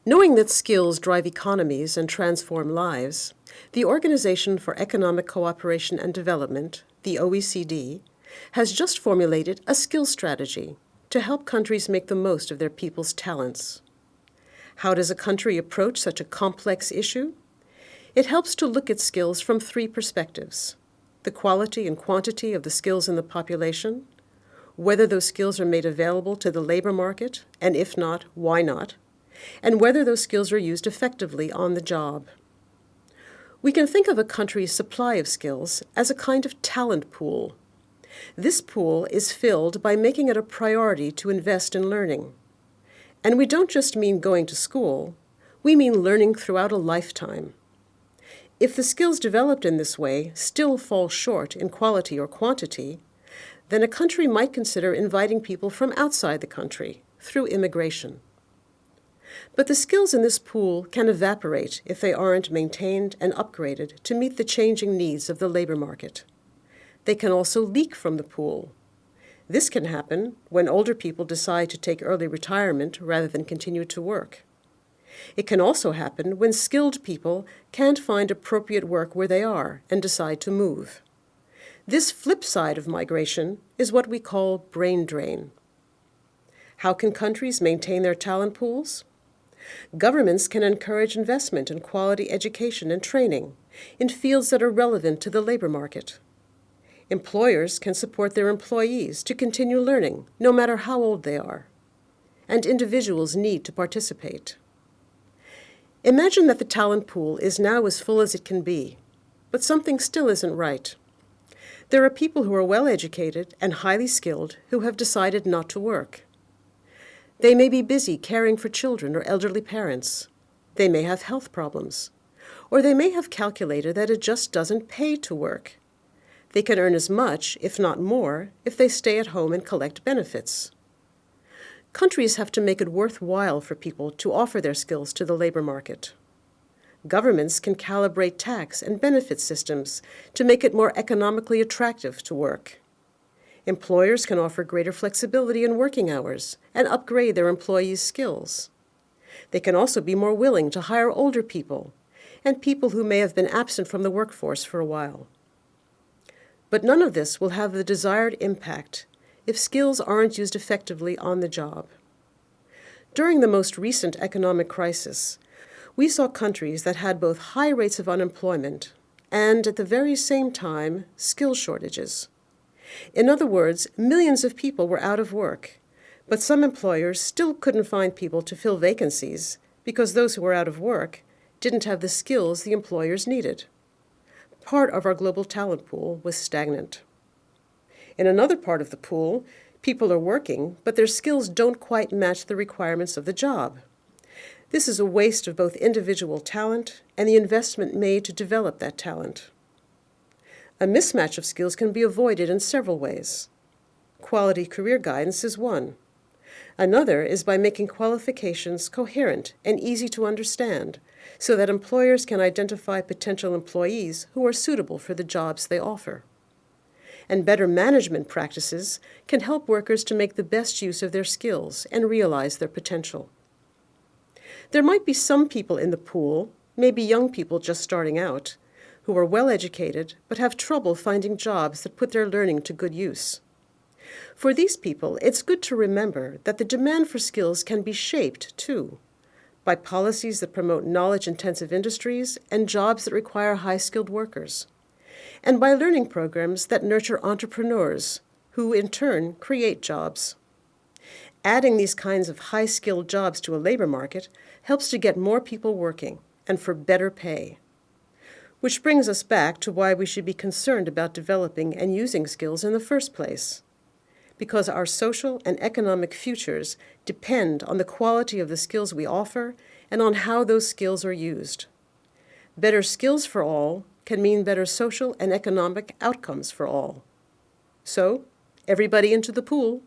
Knowing that skills drive economies and transform lives, the Organization for Economic Cooperation and Development, the OECD, has just formulated a skills strategy to help countries make the most of their people's talents. How does a country approach such a complex issue? It helps to look at skills from three perspectives: the quality and quantity of the skills in the population, whether those skills are made available to the labor market, and if not, why not, and whether those skills are used effectively on the job. We can think of a country's supply of skills as a kind of talent pool. This pool is filled by making it a priority to invest in learning. And we don't just mean going to school, we mean learning throughout a lifetime. If the skills developed in this way still fall short in quality or quantity, then a country might consider inviting people from outside the country through immigration. But the skills in this pool can evaporate if they aren't maintained and upgraded to meet the changing needs of the labor market. They can also leak from the pool. This can happen when older people decide to take early retirement rather than continue to work. It can also happen when skilled people can't find appropriate work where they are and decide to move. This flip side of migration is what we call brain drain. How can countries maintain their talent pools? Governments can encourage investment in quality education and training in fields that are relevant to the labor market. Employers can support their employees to continue learning, no matter how old they are. And individuals need to participate. Imagine that the talent pool is now as full as it can be, but something still isn't right. There are people who are well educated and highly skilled who have decided not to work. They may be busy caring for children or elderly parents. They may have health problems. Or they may have calculated that it just doesn't pay to work. They can earn as much, if not more, if they stay at home and collect benefits. Countries have to make it worthwhile for people to offer their skills to the labor market. Governments can calibrate tax and benefit systems to make it more economically attractive to work. Employers can offer greater flexibility in working hours and upgrade their employees' skills. They can also be more willing to hire older people and people who may have been absent from the workforce for a while. But none of this will have the desired impact if skills aren't used effectively on the job. During the most recent economic crisis, we saw countries that had both high rates of unemployment and, at the very same time, skill shortages. In other words, millions of people were out of work, but some employers still couldn't find people to fill vacancies because those who were out of work didn't have the skills the employers needed. Part of our global talent pool was stagnant. In another part of the pool, people are working, but their skills don't quite match the requirements of the job. This is a waste of both individual talent and the investment made to develop that talent. A mismatch of skills can be avoided in several ways. Quality career guidance is one. Another is by making qualifications coherent and easy to understand so that employers can identify potential employees who are suitable for the jobs they offer. And better management practices can help workers to make the best use of their skills and realize their potential. There might be some people in the pool, maybe young people just starting out, who are well educated but have trouble finding jobs that put their learning to good use. For these people, it's good to remember that the demand for skills can be shaped, too, by policies that promote knowledge-intensive industries and jobs that require high-skilled workers, and by learning programs that nurture entrepreneurs, who in turn create jobs. Adding these kinds of high-skilled jobs to a labor market helps to get more people working and for better pay. Which brings us back to why we should be concerned about developing and using skills in the first place. Because our social and economic futures depend on the quality of the skills we offer and on how those skills are used. Better skills for all can mean better social and economic outcomes for all. So, everybody into the pool.